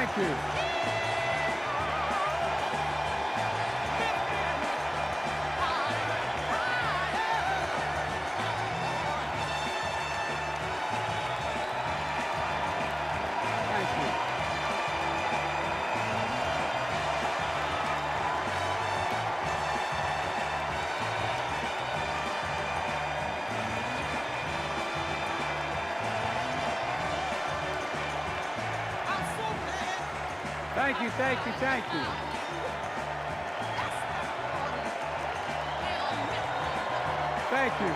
Thank you. Thank you. Thank you, thank you, thank you. Thank you.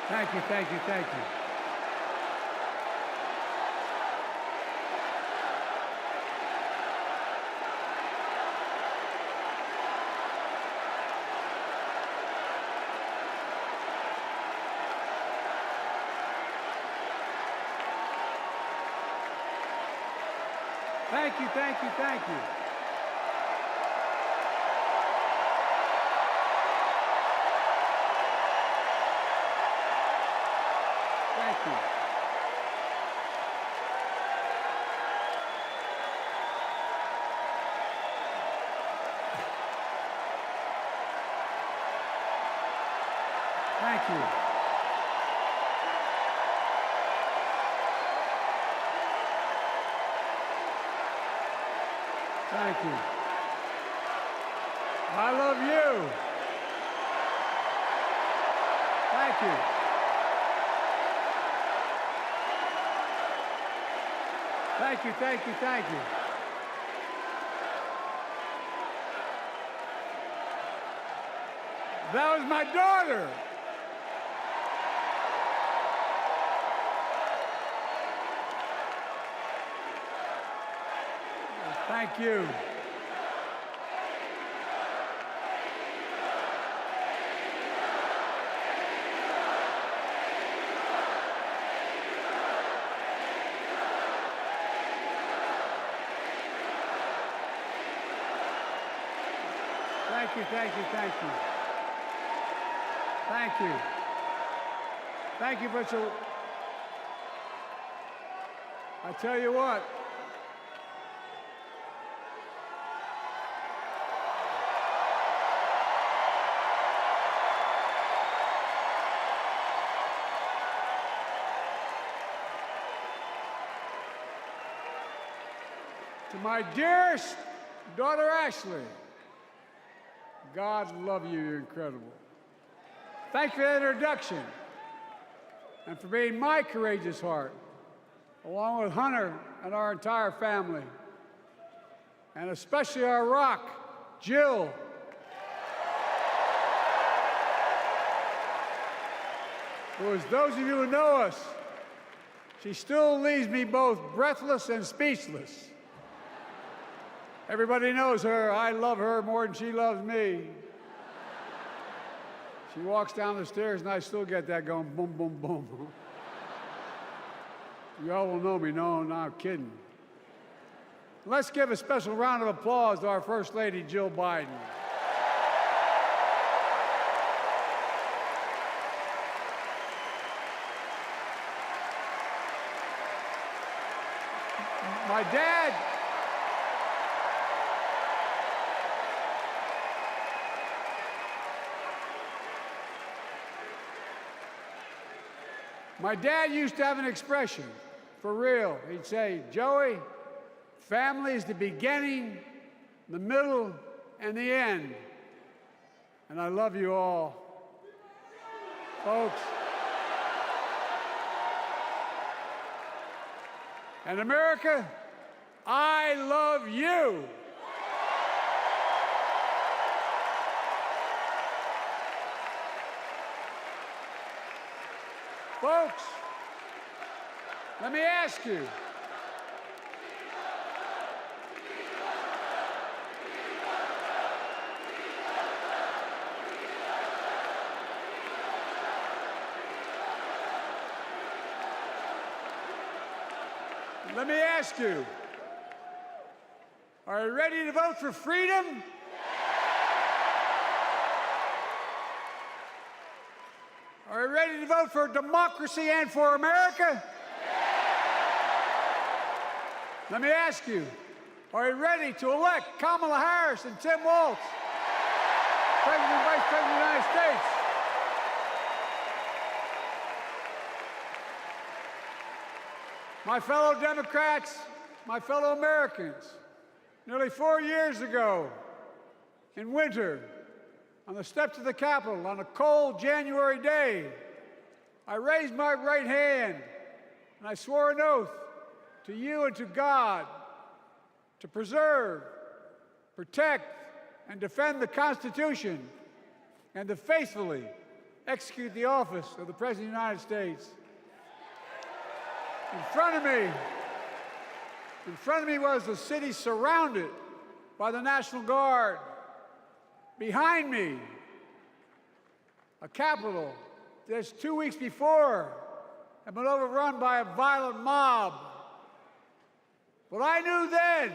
Thank you, thank you, thank you. Thank you, thank you, thank you. Thank you. Thank you. Thank you. I love you. Thank you. Thank you, thank you, thank you. That was my daughter. Thank you. Thank you, thank you, thank you. Thank you. Thank you for so. I tell you what. To my dearest daughter, Ashley, God love you, you're incredible. Thanks for that introduction and for being my courageous heart, along with Hunter and our entire family, and especially our rock, Jill. Who, as those of you who know us, she still leaves me both breathless and speechless. Everybody knows her. I love her more than she loves me. She walks down the stairs and I still get that going boom, boom, boom. Y'all will know me. No, I'm not kidding. Let's give a special round of applause to our First Lady, Jill Biden. My dad used to have an expression, for real. He'd say, Joey, family is the beginning, the middle, and the end. And I love you all. Folks. And America, I love you. Folks, let me ask you. Let me ask you, are you ready to vote for freedom? Are you ready to vote for democracy and for America? Let me ask you, are you ready to elect Kamala Harris and Tim Walz, President and Vice President of the United States? My fellow Democrats, my fellow Americans, nearly 4 years ago, in winter, on the steps of the Capitol, on a cold January day, I raised my right hand and I swore an oath to you and to God to preserve, protect, and defend the Constitution and to faithfully execute the office of the President of the United States. In front of me was the city surrounded by the National Guard. Behind me, a Capitol that 2 weeks before had been overrun by a violent mob. But I knew then,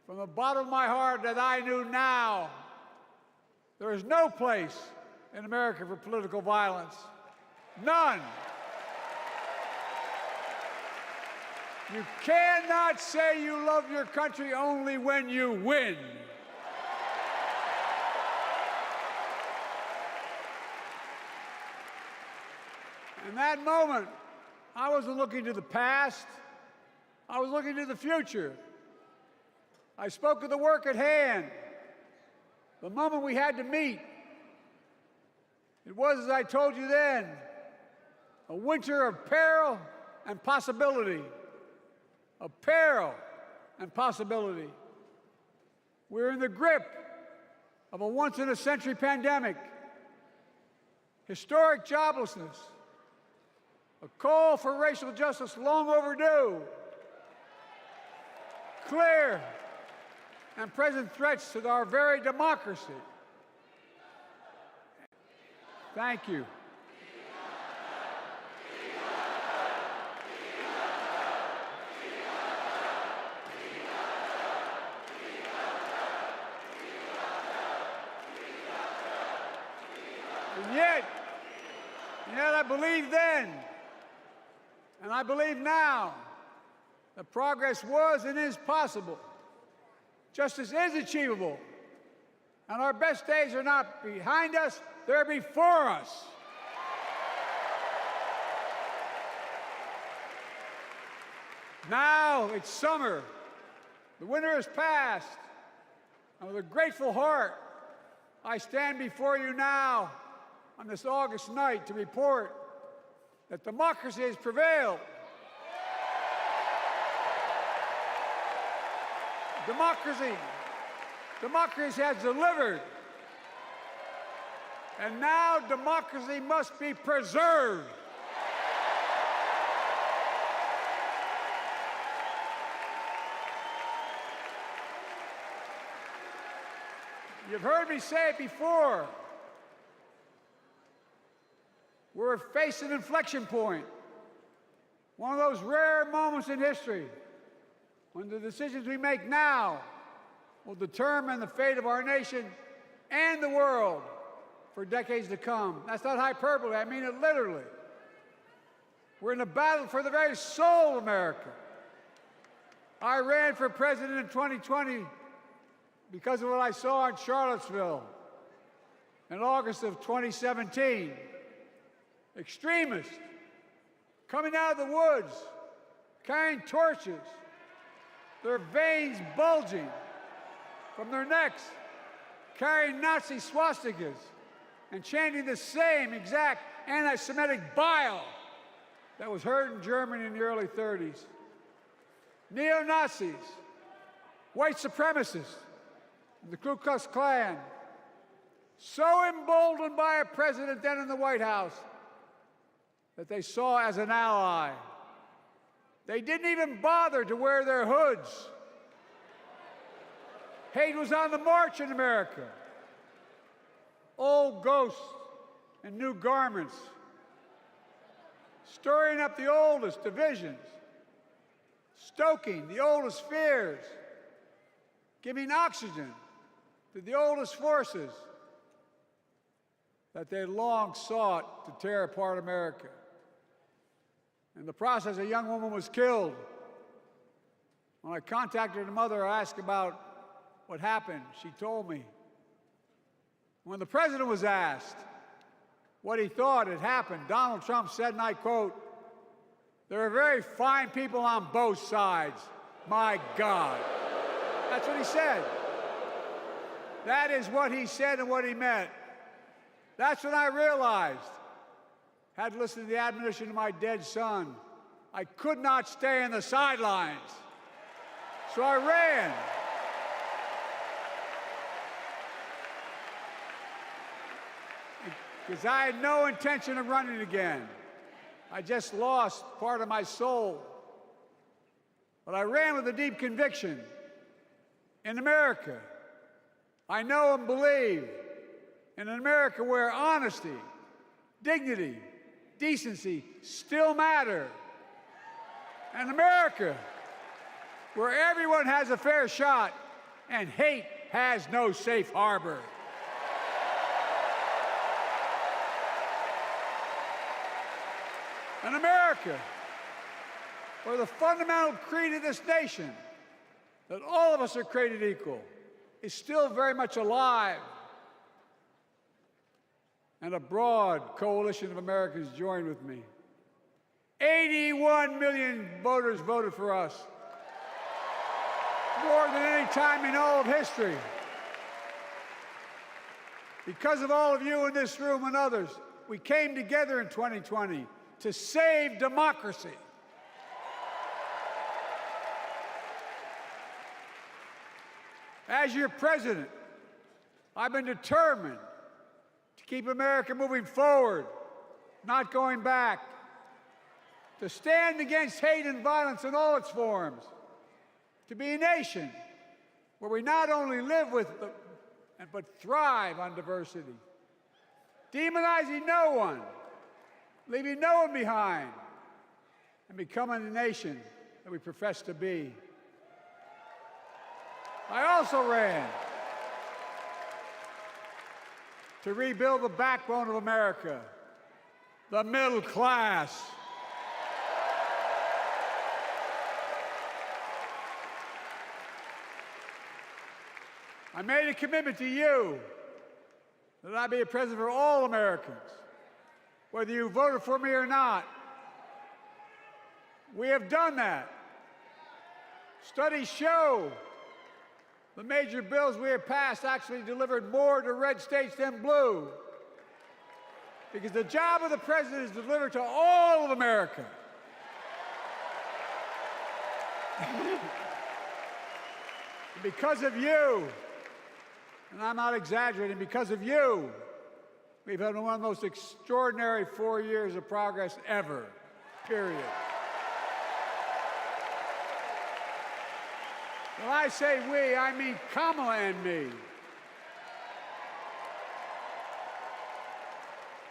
from the bottom of my heart, that I knew now, there is no place in America for political violence. None. You cannot say you love your country only when you win. In that moment, I wasn't looking to the past. I was looking to the future. I spoke of the work at hand, the moment we had to meet. It was, as I told you then, a winter of peril and possibility. Of peril and possibility. We're in the grip of a once-in-a-century pandemic, historic joblessness, a call for racial justice long overdue, clear and present threats to our very democracy. Thank you. And yet I believed then, and I believe now, that progress was and is possible. Justice is achievable. And our best days are not behind us, they're before us. Now it's summer. The winter has passed. And with a grateful heart, I stand before you now on this August night to report that democracy has prevailed. Democracy has delivered. And now democracy must be preserved. You've heard me say it before. We're facing an inflection point. One of those rare moments in history when the decisions we make now will determine the fate of our nation and the world for decades to come. That's not hyperbole, I mean it literally. We're in a battle for the very soul of America. I ran for president in 2020 because of what I saw in Charlottesville in August of 2017. Extremists coming out of the woods, carrying torches, their veins bulging from their necks, carrying Nazi swastikas, and chanting the same exact anti-Semitic bile that was heard in Germany in the early 30s. Neo-Nazis, white supremacists, and the Ku Klux Klan, so emboldened by a president then in the White House that they saw as an ally. They didn't even bother to wear their hoods. Hate was on the march in America. Old ghosts and new garments, stirring up the oldest divisions. stoking the oldest fears, giving oxygen to the oldest forces that they long sought to tear apart America. In the process, a young woman was killed. When I contacted her mother, I asked about what happened. She told me. When the president was asked what he thought had happened, Donald Trump said, and I quote, "There are very fine people on both sides. My God." That's what he said. That is what he said and what he meant. That's when I realized, had to listen to the admonition of my dead son, I could not stay in the sidelines. So I ran. Because I had no intention of running again. I just lost part of my soul. But I ran with a deep conviction. In America, I know and believe in an America where honesty, dignity, decency still matter. An America where everyone has a fair shot and hate has no safe harbor. An America where the fundamental creed of this nation, that all of us are created equal, is still very much alive. And a broad coalition of Americans joined with me. 81 million voters voted for us, more than any time in all of history. Because of all of you in this room and others, we came together in 2020 to save democracy. As your president, I've been determined to keep America moving forward, not going back, to stand against hate and violence in all its forms, to be a nation where we not only live with but thrive on diversity, demonizing no one, leaving no one behind, and becoming the nation that we profess to be. I also ran to rebuild the backbone of America, the middle class. I made a commitment to you that I be a president for all Americans, whether you voted for me or not. We have done that. Studies show the major bills we have passed actually delivered more to red states than blue, because the job of the president is to deliver to all of America. And because of you, and I'm not exaggerating, because of you, we've had one of the most extraordinary 4 years of progress ever, period. When I say we, I mean Kamala and me.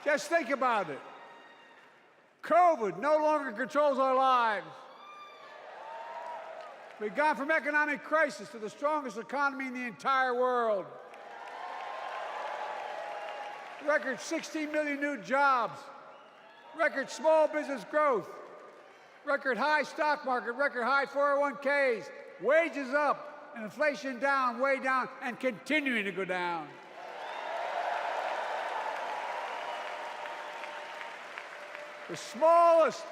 Just think about it. COVID no longer controls our lives. We've gone from economic crisis to the strongest economy in the entire world. Record 16 million new jobs, record small business growth, record high stock market, record high 401ks, wages up, and inflation down, way down, and continuing to go down. The smallest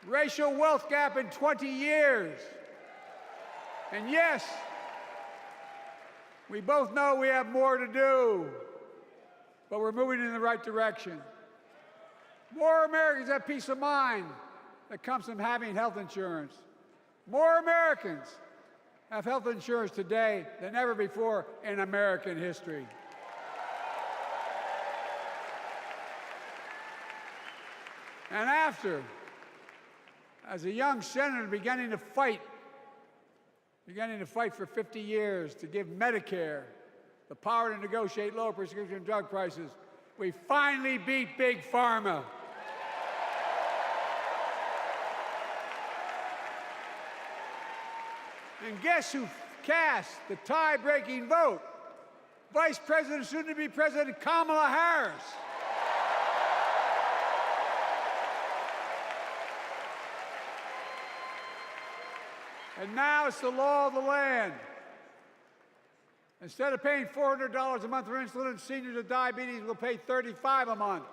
racial wealth gap in 20 years. And yes, we both know we have more to do, but we're moving in the right direction. More Americans have peace of mind that comes from having health insurance. More Americans have health insurance today than ever before in American history. And after, as a young senator beginning to fight for 50 years to give Medicare the power to negotiate lower prescription drug prices, we finally beat Big Pharma. And guess who cast the tie-breaking vote? Vice President, soon-to-be President Kamala Harris. And now it's the law of the land. Instead of paying $400 a month for insulin, seniors with diabetes will pay $35 a month.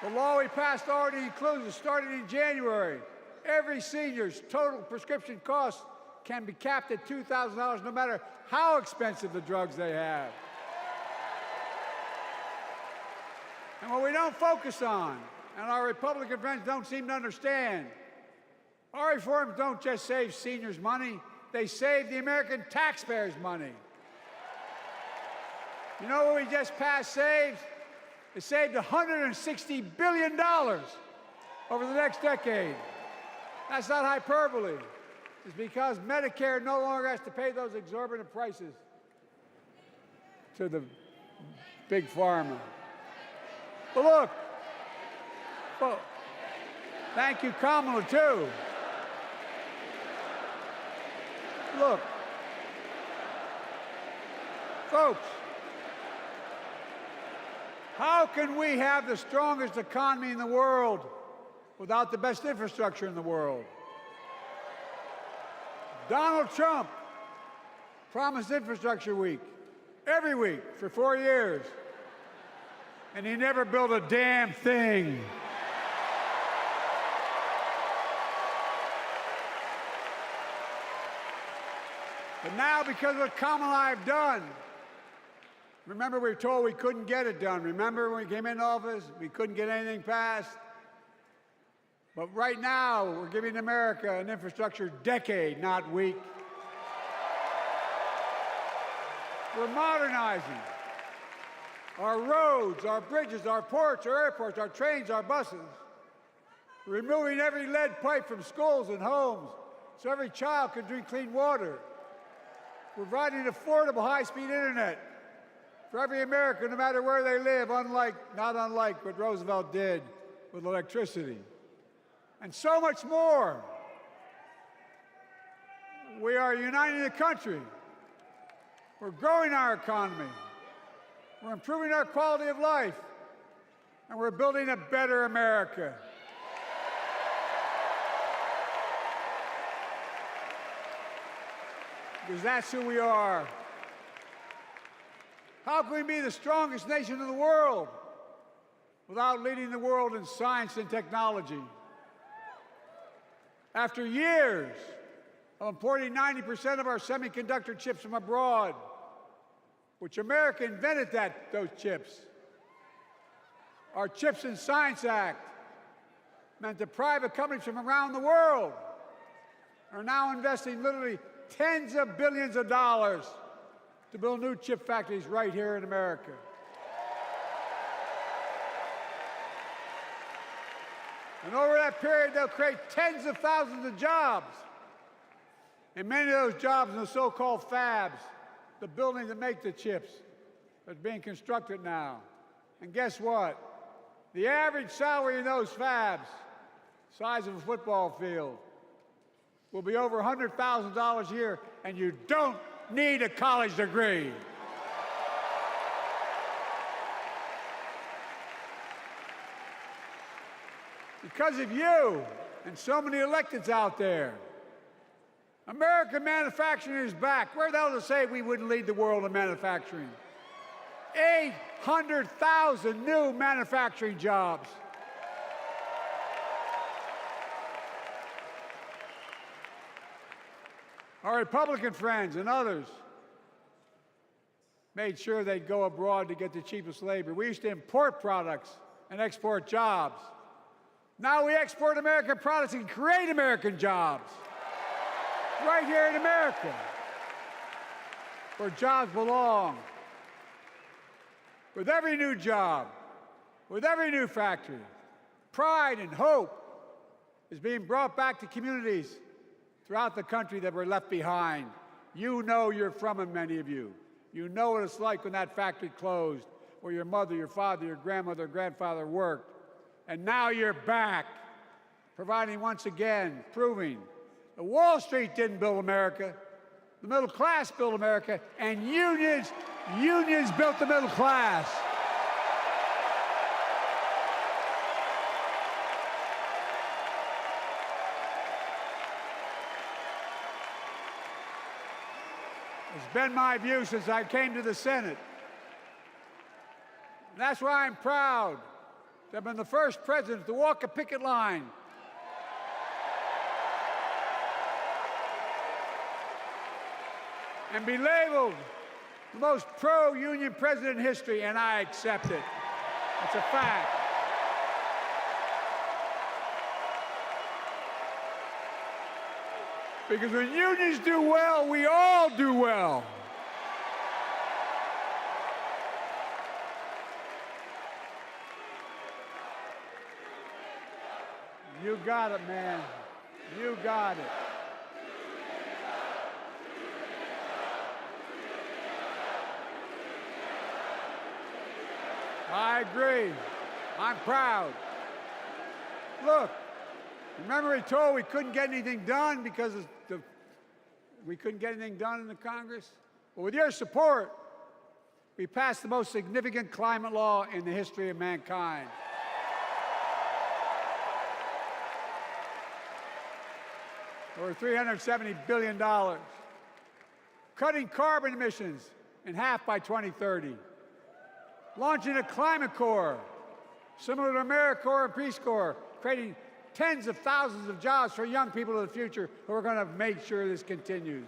The law we passed already includes, starting in January, every senior's total prescription cost can be capped at $2,000 no matter how expensive the drugs they have. And what we don't focus on, and our Republican friends don't seem to understand, our reforms don't just save seniors money, they save the American taxpayers money. You know what we just passed saves? It saved $160 billion over the next decade. That's not hyperbole. It's because Medicare no longer has to pay those exorbitant prices to the big pharma. But look, well, thank you, Kamala, too. Look, folks, how can we have the strongest economy in the world without the best infrastructure in the world? Donald Trump promised Infrastructure Week every week for 4 years, and he never built a damn thing. But now, because of what Kamala and I have done, remember we were told we couldn't get it done. Remember when we came into office, we couldn't get anything passed? But right now, we're giving America an infrastructure decade, not week. We're modernizing our roads, our bridges, our ports, our airports, our trains, our buses. We're removing every lead pipe from schools and homes so every child can drink clean water. We're providing affordable high-speed internet for every American, no matter where they live, not unlike what Roosevelt did with electricity. And so much more. We are uniting the country. We're growing our economy. We're improving our quality of life. And we're building a better America. Because that's who we are. How can we be the strongest nation in the world without leading the world in science and technology? After years of importing 90% of our semiconductor chips from abroad, which America invented those chips, our Chips and Science Act meant that private companies from around the world are now investing literally tens of billions of dollars to build new chip factories right here in America. And over that period, they'll create tens of thousands of jobs. And many of those jobs in the so-called fabs, the buildings that make the chips, are being constructed now. And guess what? The average salary in those fabs, size of a football field, will be over $100,000 a year, and you don't need a college degree. Because of you and so many electeds out there, American manufacturing is back. Where the hell to say we wouldn't lead the world in manufacturing? 800,000 new manufacturing jobs. Our Republican friends and others made sure they'd go abroad to get the cheapest labor. We used to import products and export jobs. Now we export American products and create American jobs right here in America, where jobs belong. With every new job, with every new factory, pride and hope is being brought back to communities throughout the country that were left behind. You know you're from them, many of you. You know what it's like when that factory closed, where your mother, your father, your grandmother, grandfather worked. And now you're back, providing once again, proving Wall Street didn't build America. The middle class built America, and unions built the middle class. It's been my view since I came to the Senate. And that's why I'm proud to have been the first president to walk a picket line. And be labeled the most pro-union president in history, and I accept it. It's a fact. Because when unions do well, we all do well. You got it, man. You got it. I agree. I'm proud. Look, remember he told we couldn't get anything done because we couldn't get anything done in the Congress? Well, with your support, we passed the most significant climate law in the history of mankind. Over $370 billion. Cutting carbon emissions in half by 2030. Launching a climate corps, similar to AmeriCorps and Peace Corps, creating tens of thousands of jobs for young people of the future who are going to make sure this continues.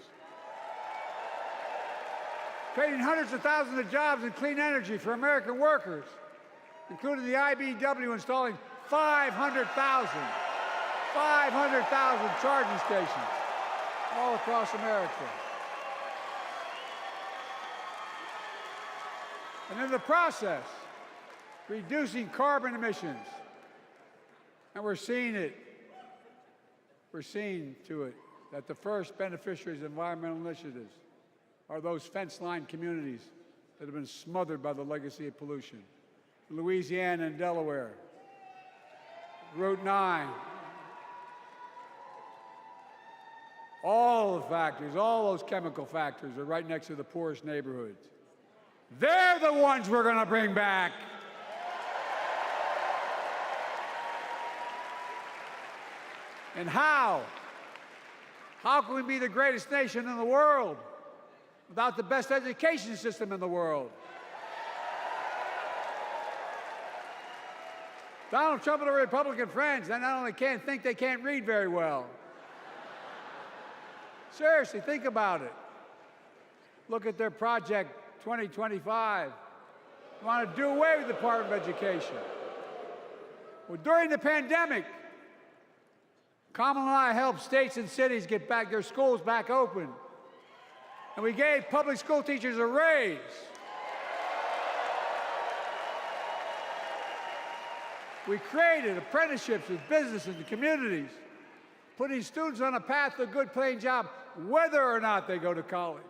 Creating hundreds of thousands of jobs in clean energy for American workers, including the IBEW installing 500,000 charging stations all across America. And in the process, reducing carbon emissions. And we're seeing it. We're seeing to it that the first beneficiaries of environmental initiatives are those fence-line communities that have been smothered by the legacy of pollution. Louisiana and Delaware, Route 9, all the factories, all those chemical factories are right next to the poorest neighborhoods. They're the ones we're going to bring back. And how? How can we be the greatest nation in the world without the best education system in the world? Donald Trump and the Republican friends, they not only can't think, they can't read very well. Seriously, think about it. Look at their Project 2025. They want to do away with the Department of Education. Well, during the pandemic, Kamala and I helped states and cities get back their schools back open. And we gave public school teachers a raise. We created apprenticeships with businesses and communities, putting students on a path to a good paying job, whether or not they go to college.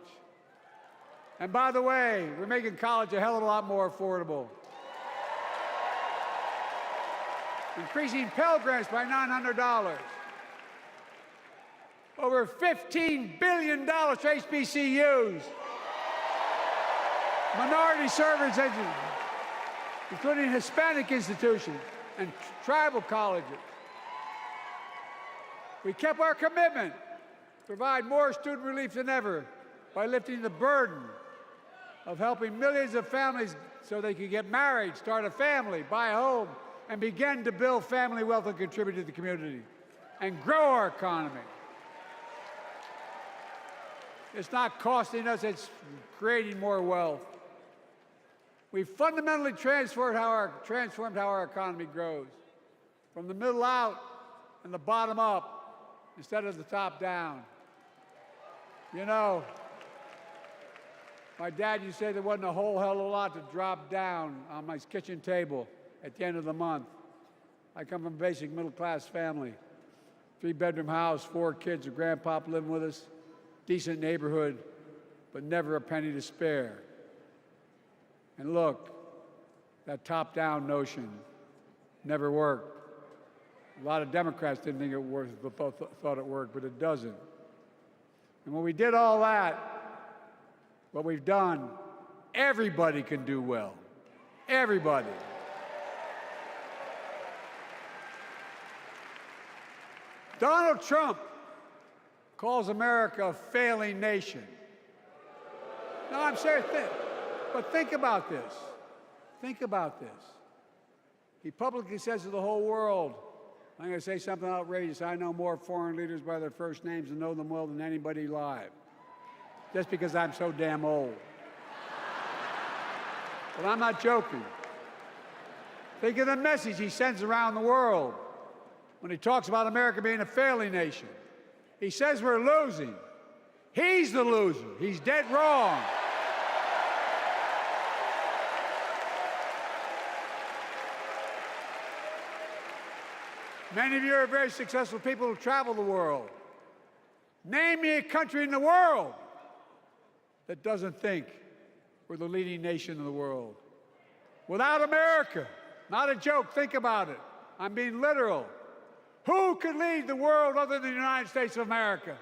And by the way, we're making college a hell of a lot more affordable. Increasing Pell Grants by $900. Over $15 billion for HBCUs. Minority service education, including Hispanic institutions and tribal colleges. We kept our commitment to provide more student relief than ever by lifting the burden of helping millions of families so they could get married, start a family, buy a home, and begin to build family wealth and contribute to the community and grow our economy. It's not costing us, it's creating more wealth. We fundamentally transformed how our economy grows, from the middle out and the bottom up instead of the top down. You know, my dad used to say there wasn't a whole hell of a lot to drop down on my kitchen table at the end of the month. I come from a basic middle-class family, 3-bedroom house, 4 kids, a grandpop living with us, decent neighborhood, but never a penny to spare. And look, that top-down notion never worked. A lot of Democrats didn't think it worked, thought it worked, but it doesn't. And when we did all that, what we've done, everybody can do well. Everybody. Donald Trump calls America a failing nation. No, I'm serious. But think about this. Think about this. He publicly says to the whole world, I'm going to say something outrageous. I know more foreign leaders by their first names and know them well than anybody alive. Just because I'm so damn old. But I'm not joking. Think of the message he sends around the world when he talks about America being a failing nation. He says we're losing. He's the loser. He's dead wrong. Many of you are very successful people who travel the world. Name me a country in the world that doesn't think we're the leading nation in the world. Without America, not a joke, think about it. I'm being literal. Who could lead the world other than the United States of America?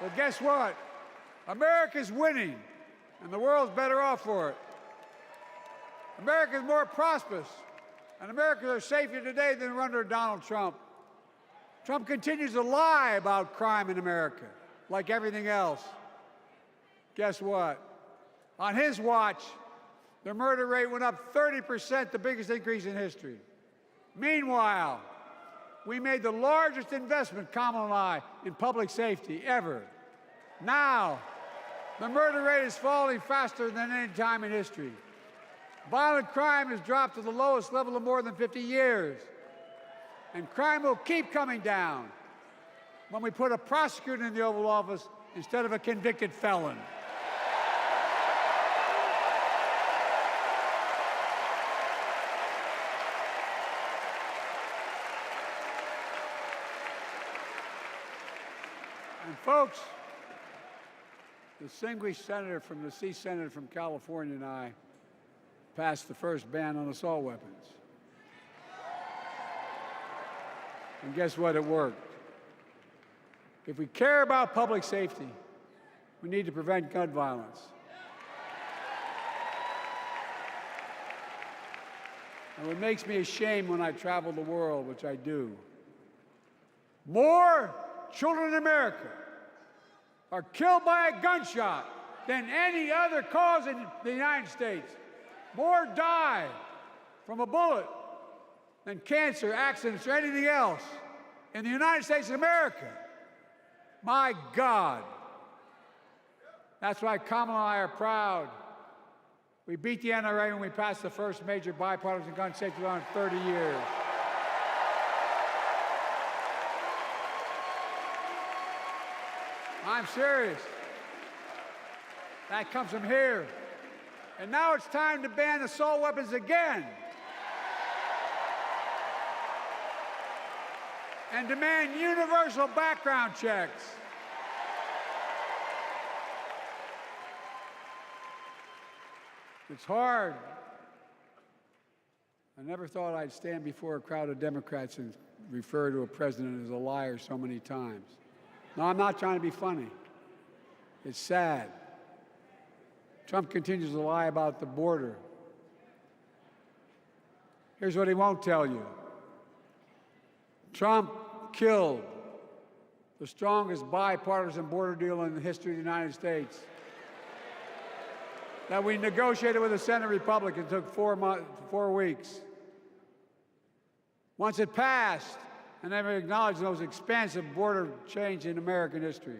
Well, guess what? America's winning, and the world's better off for it. America's more prosperous, and Americans are safer today than they were under Donald Trump. Trump continues to lie about crime in America, like everything else. Guess what? On his watch, the murder rate went up 30%, the biggest increase in history. Meanwhile, we made the largest investment, Kamala and I, in public safety ever. Now, the murder rate is falling faster than any time in history. Violent crime has dropped to the lowest level of more than 50 years. And crime will keep coming down when we put a prosecutor in the Oval Office instead of a convicted felon. And folks, the distinguished senator from the C Senate from California and I passed the first ban on assault weapons. And guess what? It worked. If we care about public safety, we need to prevent gun violence. And what makes me ashamed when I travel the world, which I do, more children in America are killed by a gunshot than any other cause in the United States. More die from a bullet than cancer, accidents, or anything else in the United States of America. My God. That's why Kamala and I are proud. We beat the NRA when we passed the first major bipartisan gun safety law in 30 years. I'm serious. That comes from here. And now it's time to ban assault weapons again. And demand universal background checks. It's hard. I never thought I'd stand before a crowd of Democrats and refer to a president as a liar so many times. No, I'm not trying to be funny. It's sad. Trump continues to lie about the border. Here's what he won't tell you. Trump killed the strongest bipartisan border deal in the history of the United States that we negotiated with the Senate Republicans. It took 4 weeks. Once it passed, and never acknowledged the most expansive border change in American history,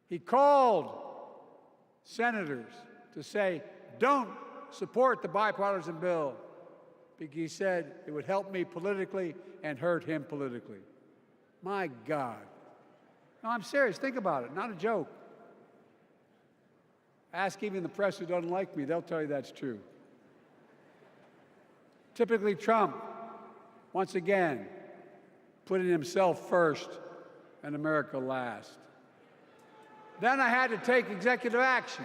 he called senators to say, don't support the bipartisan bill, because he said it would help me politically and hurt him politically. My God. No, I'm serious. Think about it. Not a joke. Ask even the press who doesn't like me. They'll tell you that's true. Typically, Trump, once again, putting himself first and America last. Then I had to take executive action.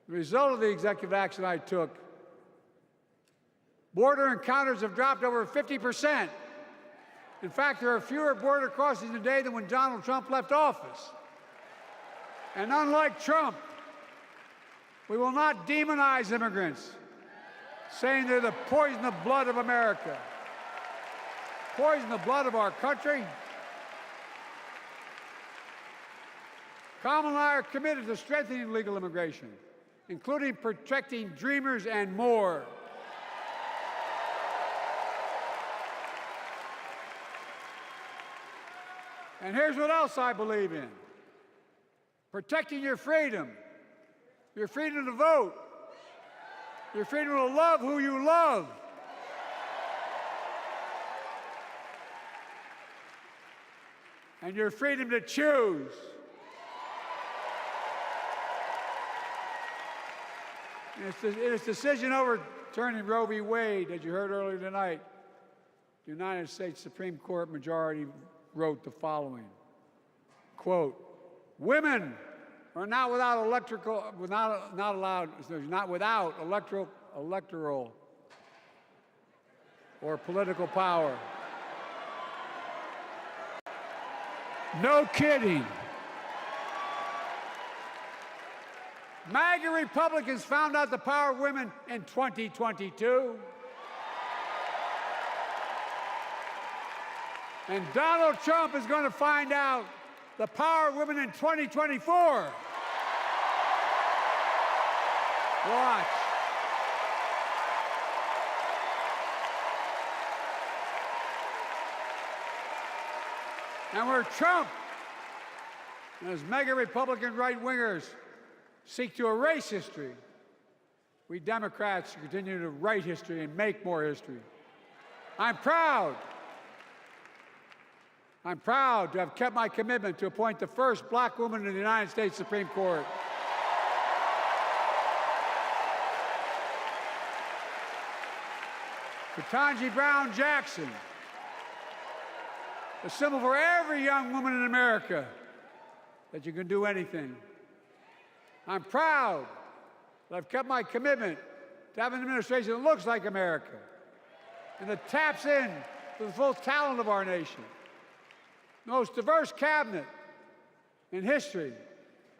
The result of the executive action I took Border encounters have dropped over 50%. In fact, there are fewer border crossings today than when Donald Trump left office. And unlike Trump, we will not demonize immigrants, saying they're the poison of blood of America. Poison the blood of our country. Kamala and I are committed to strengthening legal immigration, including protecting dreamers and more. And here's what else I believe in: protecting your freedom to vote, your freedom to love who you love, and your freedom to choose. In its decision overturning Roe v. Wade, as you heard earlier tonight, the United States Supreme Court majority wrote the following, quote, "Women are not without electoral or political power." No kidding. MAGA Republicans found out the power of women in 2022. And Donald Trump is going to find out the power of women in 2024. Watch. And where Trump and his mega Republican right-wingers seek to erase history, we Democrats continue to write history and make more history. I'm proud to have kept my commitment to appoint the first black woman in the United States Supreme Court. Ketanji Brown Jackson, a symbol for every young woman in America that you can do anything. I'm proud that I've kept my commitment to have an administration that looks like America and that taps in to the full talent of our nation. The most diverse cabinet in history,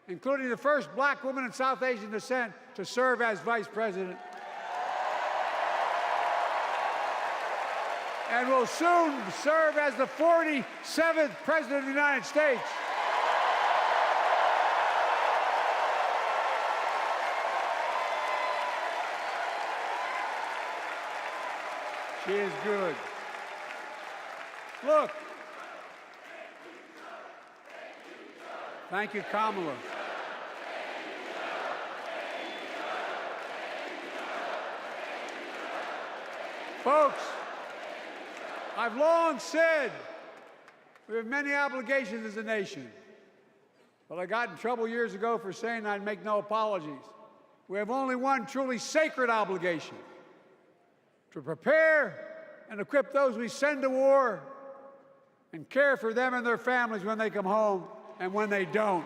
including the first black woman in South Asian descent to serve as vice president. And will soon serve as the 47th president of the United States. She is good. Look. Thank you, Kamala. Folks, I've long said we have many obligations as a nation, but I got in trouble years ago for saying I'd make no apologies. We have only one truly sacred obligation: to prepare and equip those we send to war and care for them and their families when they come home and when they don't.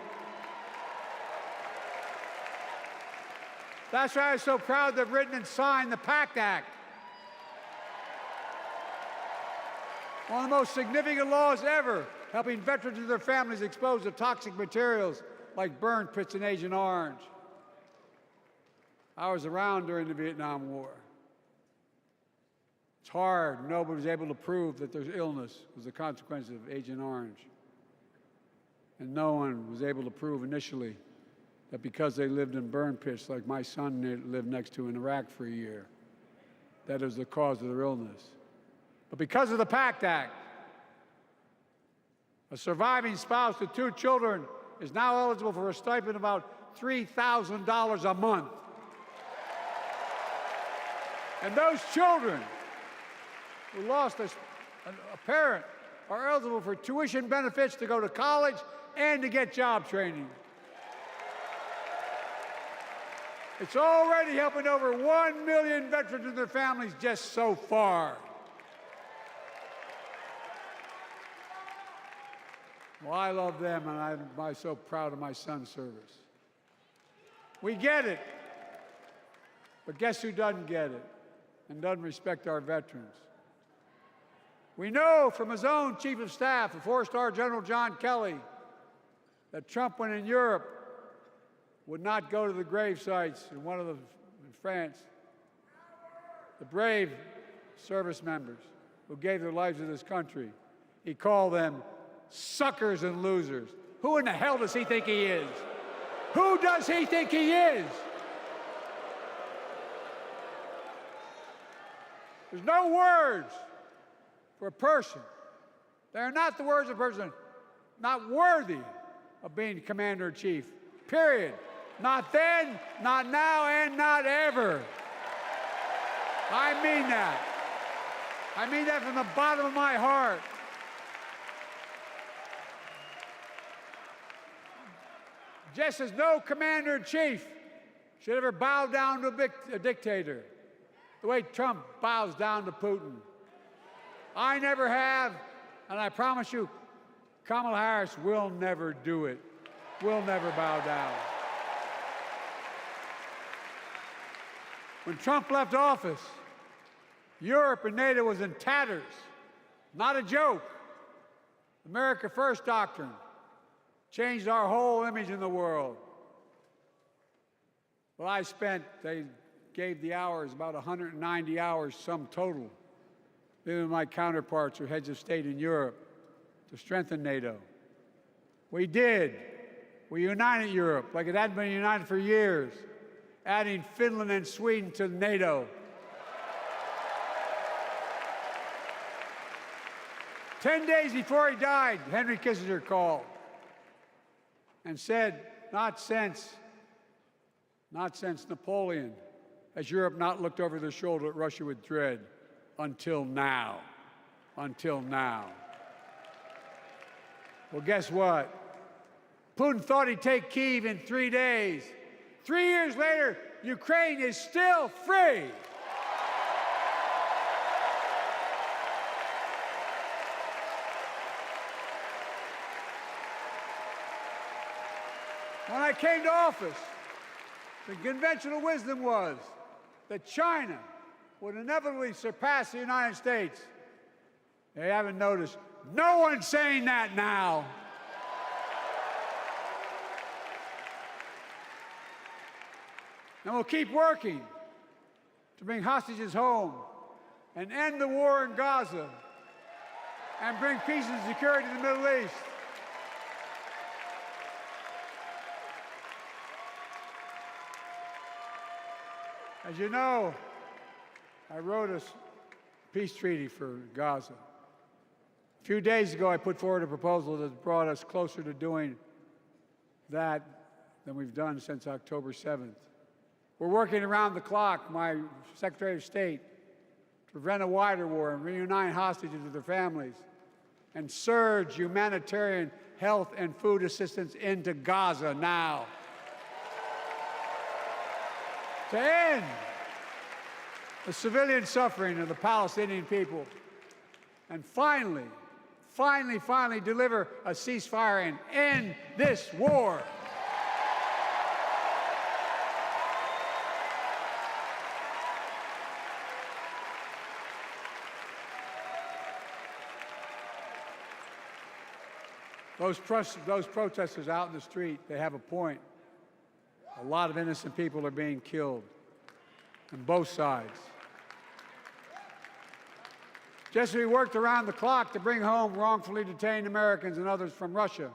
That's why I'm so proud to have written and signed the PACT Act, one of the most significant laws ever, helping veterans and their families exposed to toxic materials like burn pits in Agent Orange. I was around during the Vietnam War. It's hard. Nobody was able to prove that there's illness was a consequence of Agent Orange. And no one was able to prove initially that because they lived in burn pits like my son lived next to in Iraq for a year, that is the cause of their illness. But because of the PACT Act, a surviving spouse with 2 children is now eligible for a stipend of about $3,000 a month. And those children who lost a parent are eligible for tuition benefits to go to college and to get job training. It's already helping over 1 million veterans and their families just so far. Well, I love them, and I'm so proud of my son's service. We get it. But guess who doesn't get it? and doesn't respect our veterans. We know from his own Chief of Staff, the 4-star General John Kelly, that Trump, when in Europe, would not go to the grave sites in France. The brave service members who gave their lives to this country. He called them suckers and losers. Who in the hell does he think he is? Who does he think he is? There's no words for a person. They are not the words of a person not worthy of being commander-in-chief, period. Not then, not now, and not ever. I mean that. I mean that from the bottom of my heart. Just as no commander-in-chief should ever bow down to a dictator, the way Trump bows down to Putin. I never have, and I promise you, Kamala Harris will never do it. Will never bow down. When Trump left office, Europe and NATO was in tatters. Not a joke. America First doctrine changed our whole image in the world. Well, they gave the hours, about 190 hours sum total, me and my counterparts or heads of state in Europe, to strengthen NATO. We did. We united Europe like it hadn't been united for years, adding Finland and Sweden to NATO. 10 days before he died, Henry Kissinger called and said, not since Napoleon has Europe not looked over their shoulder at Russia with dread, until now. Until now. Well, guess what? Putin thought he'd take Kyiv in 3 days. 3 years later, Ukraine is still free. When I came to office, the conventional wisdom was that China would inevitably surpass the United States. They haven't noticed. No one's saying that now. And we'll keep working to bring hostages home and end the war in Gaza and bring peace and security to the Middle East. As you know, I wrote a peace treaty for Gaza. A few days ago, I put forward a proposal that brought us closer to doing that than we've done since October 7th. We're working around the clock, my Secretary of State, to prevent a wider war and reunite hostages with their families and surge humanitarian health and food assistance into Gaza now. To end the civilian suffering of the Palestinian people, and finally deliver a ceasefire and end this war. Those protesters out in the street, they have a point. A lot of innocent people are being killed on both sides. Just as we worked around the clock to bring home wrongfully detained Americans and others from Russia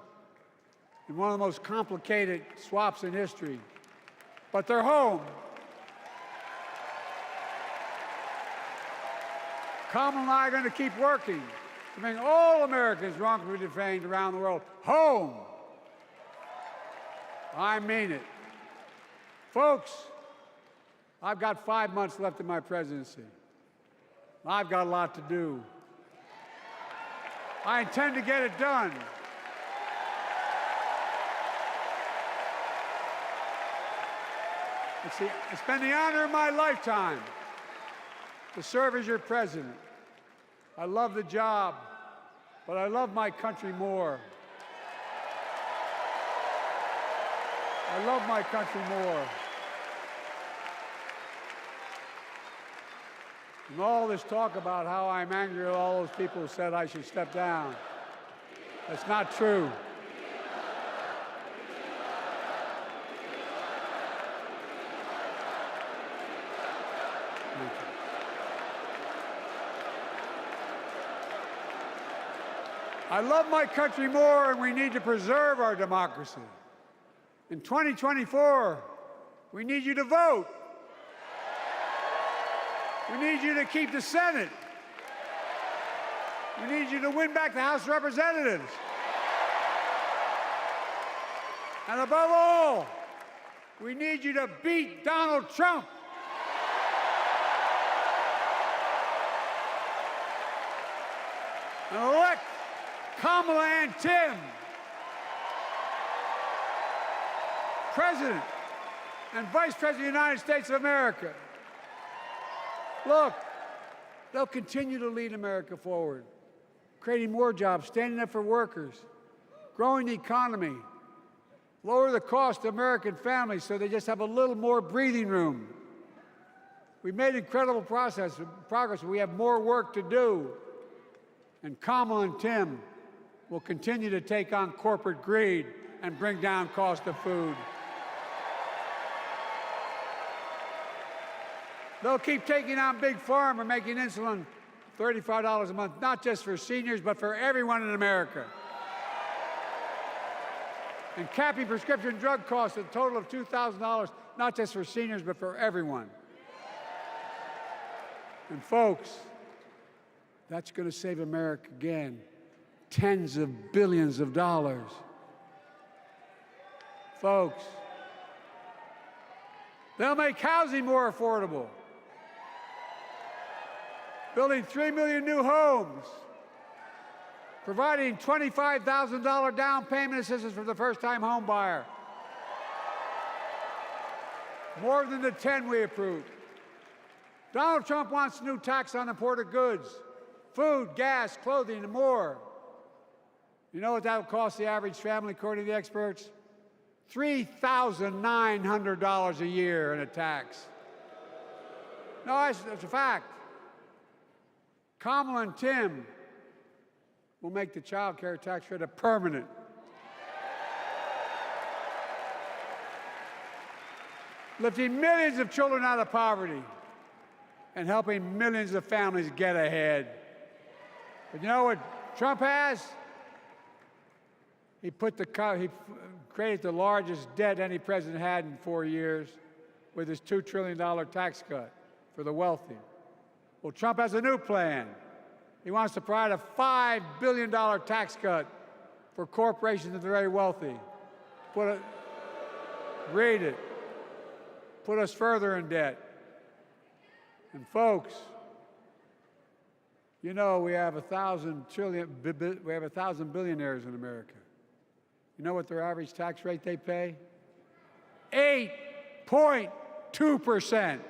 in one of the most complicated swaps in history, but they're home. Kamala and I are going to keep working to bring all Americans wrongfully detained around the world home. I mean it. Folks, I've got 5 months left in my presidency. I've got a lot to do. I intend to get it done. It's been the honor of my lifetime to serve as your president. I love the job, but I love my country more. I love my country more. And all this talk about how I'm angry at all those people who said I should step down. That's not true. Thank you. I love my country more, and we need to preserve our democracy. In 2024, we need you to vote. We need you to keep the Senate. We need you to win back the House of Representatives. And above all, we need you to beat Donald Trump. And elect Kamala and Tim President and Vice President of the United States of America. Look, they'll continue to lead America forward, creating more jobs, standing up for workers, growing the economy, lower the cost to American families so they just have a little more breathing room. We've made incredible progress, but we have more work to do. And Kamala and Tim will continue to take on corporate greed and bring down cost of food. They'll keep taking on Big Pharma and making insulin $35 a month, not just for seniors, but for everyone in America. And capping prescription drug costs at a total of $2,000, not just for seniors, but for everyone. And folks, that's going to save America again tens of billions of dollars. Folks, they'll make housing more affordable, building 3 million new homes, providing $25,000 down payment assistance for the first-time home buyer, more than the 10 we approved. Donald Trump wants a new tax on imported goods, food, gas, clothing, and more. You know what that will cost the average family, according to the experts? $3,900 a year in a tax. No, that's a fact. Kamala and Tim will make the child care tax credit permanent. Lifting millions of children out of poverty and helping millions of families get ahead. But you know what Trump has? He created the largest debt any president had in 4 years with his $2 trillion tax cut for the wealthy. Well, Trump has a new plan. He wants to provide a $5 billion tax cut for corporations and the very wealthy. Read it. Put us further in debt. And folks, you know we have 1,000 billionaires in America. You know what their average tax rate they pay? 8.2%.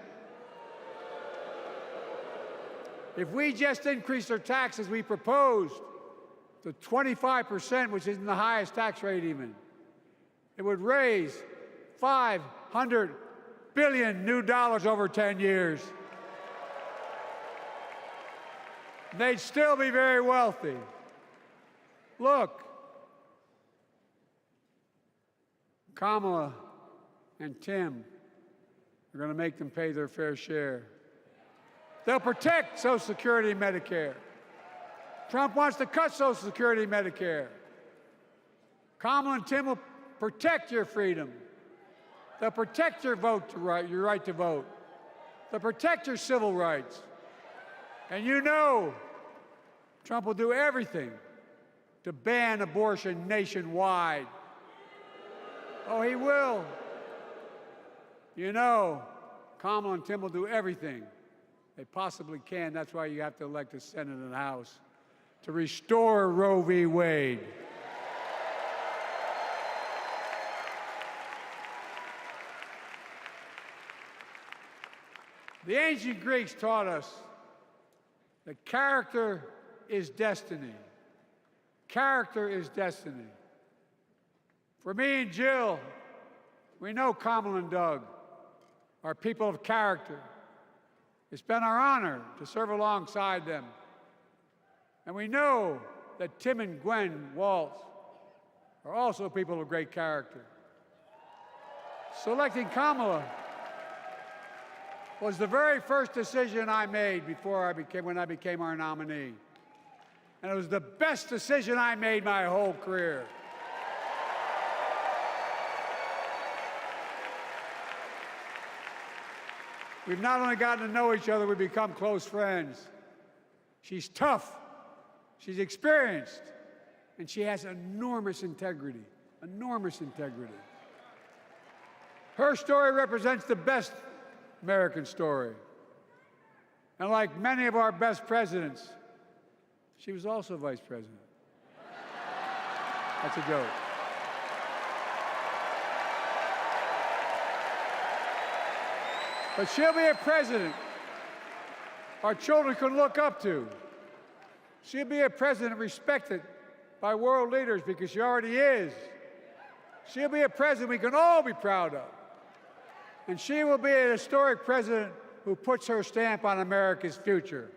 If we just increase their taxes we proposed to 25%, which isn't the highest tax rate even, it would raise $500 billion new dollars over 10 years. They'd still be very wealthy. Look, Kamala and Tim are going to make them pay their fair share. They'll protect Social Security and Medicare. Trump wants to cut Social Security and Medicare. Kamala and Tim will protect your freedom. They'll protect your your right to vote. They'll protect your civil rights. And you know Trump will do everything to ban abortion nationwide. Oh, he will. You know, Kamala and Tim will do everything they possibly can. That's why you have to elect a Senate and a House to restore Roe v. Wade. The ancient Greeks taught us that character is destiny. Character is destiny. For me and Jill, we know Kamala and Doug are people of character. It's been our honor to serve alongside them. And we know that Tim and Gwen Waltz are also people of great character. Selecting Kamala was the very first decision I made when I became our nominee. And it was the best decision I made my whole career. We've not only gotten to know each other, we've become close friends. She's tough, she's experienced, and she has enormous integrity, enormous integrity. Her story represents the best American story. And like many of our best presidents, she was also vice president. That's a joke. But she'll be a president our children can look up to. She'll be a president respected by world leaders because she already is. She'll be a president we can all be proud of. And she will be a historic president who puts her stamp on America's future.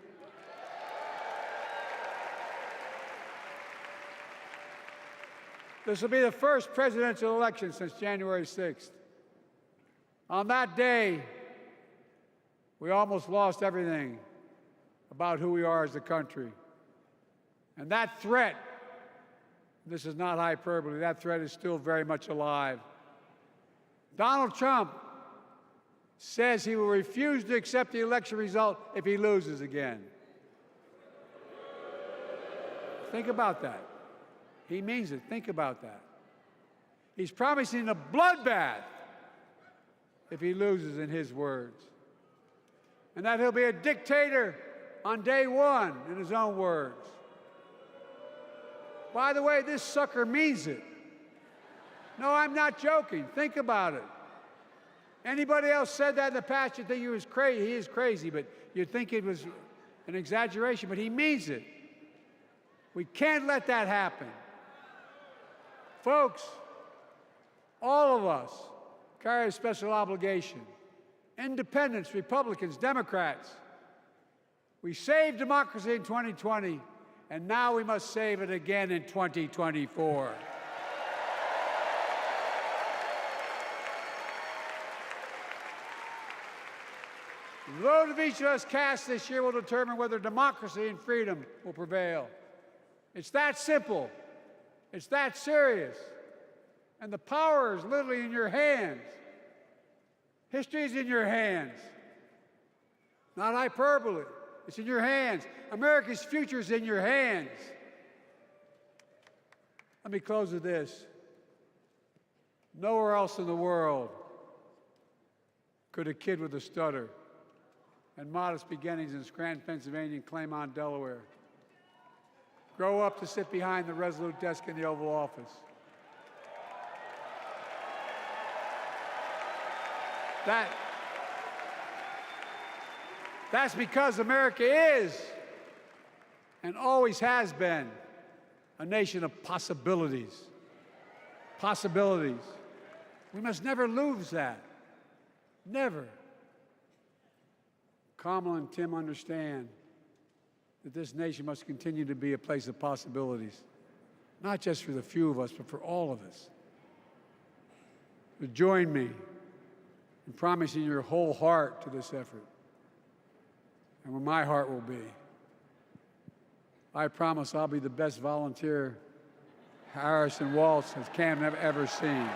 This will be the first presidential election since January 6th. On that day, we almost lost everything about who we are as a country. And that threat, this is not hyperbole, that threat is still very much alive. Donald Trump says he will refuse to accept the election result if he loses again. Think about that. He means it. Think about that. He's promising a bloodbath if he loses, in his words. And that he'll be a dictator on day one, in his own words. By the way, this sucker means it. No, I'm not joking. Think about it. Anybody else said that in the past, you'd think he was crazy. He is crazy, but you'd think it was an exaggeration, but he means it. We can't let that happen. Folks, all of us carry a special obligation. Independents, Republicans, Democrats. We saved democracy in 2020, and now we must save it again in 2024. The vote of each of us cast this year will determine whether democracy and freedom will prevail. It's that simple. It's that serious. And the power is literally in your hands. History is in your hands. Not hyperbole. It's in your hands. America's future is in your hands. Let me close with this. Nowhere else in the world could a kid with a stutter and modest beginnings in Scranton, Pennsylvania, and Claymont, Delaware, grow up to sit behind the resolute desk in the Oval Office. That's because America is, and always has been, a nation of possibilities. Possibilities. We must never lose that. Never. Kamala and Tim understand that this nation must continue to be a place of possibilities, not just for the few of us, but for all of us. So join me in promising your whole heart to this effort, and where my heart will be. I promise I'll be the best volunteer Harrison Waltz has Cam ever seen.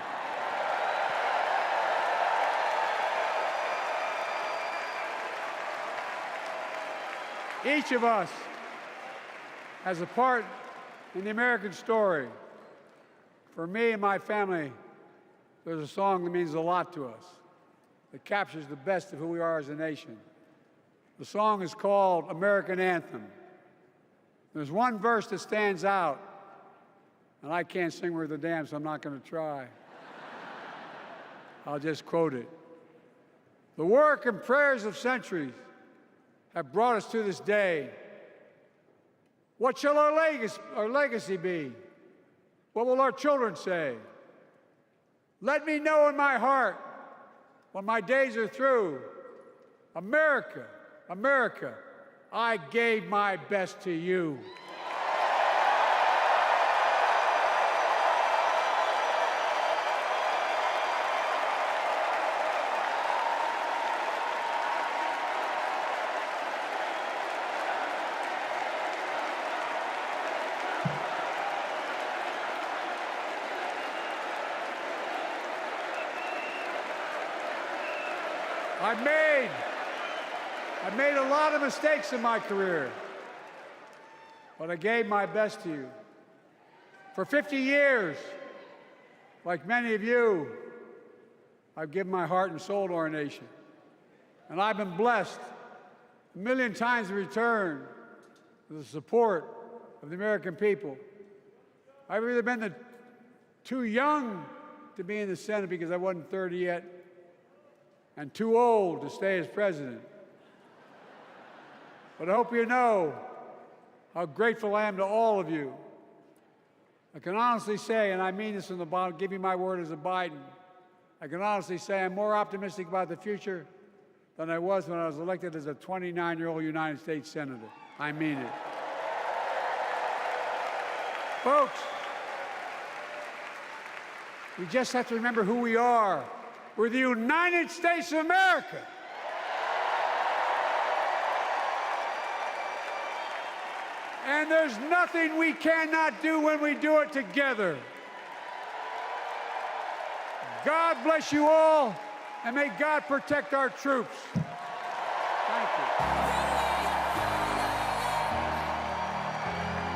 Each of us has a part in the American story. For me and my family, there's a song that means a lot to us, that captures the best of who we are as a nation. The song is called American Anthem. There's one verse that stands out, and I can't sing worth a damn, so I'm not going to try. I'll just quote it. The work and prayers of centuries have brought us to this day. What shall our legacy be? What will our children say? Let me know in my heart, when my days are through, America, America, I gave my best to you. I made a lot of mistakes in my career, but I gave my best to you. For 50 years, like many of you, I've given my heart and soul to our nation. And I've been blessed a million times in return with the support of the American people. I've either been too young to be in the Senate because I wasn't 30 yet, and too old to stay as president. But I hope you know how grateful I am to all of you. I can honestly say, and I mean this from the bottom, give you my word as a Biden, I can honestly say I'm more optimistic about the future than I was when I was elected as a 29-year-old United States Senator. I mean it. Folks, we just have to remember who we are. We're the United States of America. And there's nothing we cannot do when we do it together. God bless you all, and may God protect our troops. Thank you.